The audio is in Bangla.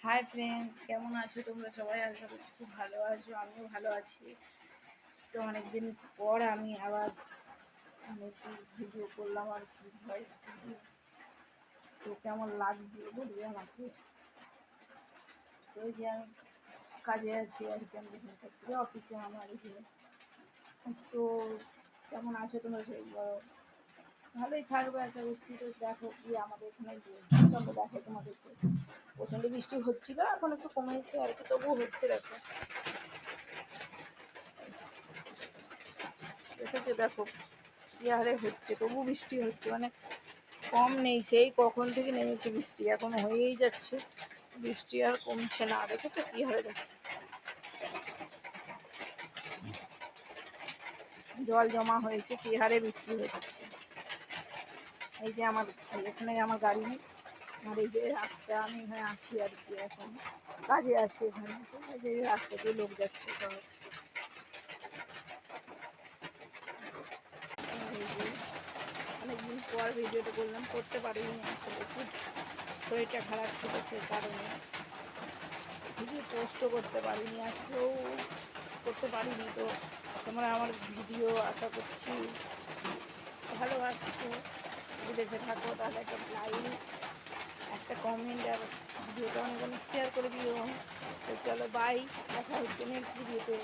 হাই ফ্রেন্ডস, কেমন আছো তোমরা সবাই? আশা করছি খুব ভালো আছো, আমিও ভালো আছি। তো অনেকদিন পর আমি আবার একটু ভিডিও করলাম আর কি, ভয়েস ভিডিও। তো কেমন লাগছে বলবে আমাকে। তো ওই যে আমি কাজে আছি আর কি, আমি যেখানে থাকি অফিসে আমার এখানে। তো কেমন আছো তোমরা সবাই? ভালোই থাকবে আশা করছি। তো দেখো কি আমাদের এখানে প্রচণ্ড, দেখো তোমাদেরকে প্রচণ্ড বৃষ্টি হচ্ছিল, এখন একটু কমেছে আর কি, তবুও হচ্ছে। দেখো দেখেছো, দেখো কি হারে হচ্ছে, তবু বৃষ্টি হচ্ছে, মানে কম নেই। সেই কখন থেকে নেমেছে বৃষ্টি, এখন হয়েই যাচ্ছে, বৃষ্টি আর কমছে না। দেখেছো কি হারে, দেখো জল জমা হয়েছে, কি হারে বৃষ্টি হচ্ছে। এই যে আমার এখানে আমার গাড়ি, আর এই যে রাস্তা, আমি এখানে আছি আর কি, এখন কাজে আছি এখানে। এই যে রাস্তা দিয়ে লোক যাচ্ছে সব। এই যে অনেকদিন পর ভিডিওটা করলাম, করতে পারিনি আসলে, খুব শরীরটা খারাপ ছিল, সেই কারণে ভিডিও পোস্টও করতে পারিনি, আজকেও করতে পারিনি। তো তোমরা আমার ভিডিও আশা করছি ভালোবাসছো, বিদেশে থাকো তাহলে একটা লাইক, একটা কমেন্ট আর ভিডিওটা অনেক অনেক শেয়ার করে দিও। তো চলো বাই, দেখা হচ্ছে নেক্সট ভিডিওতে।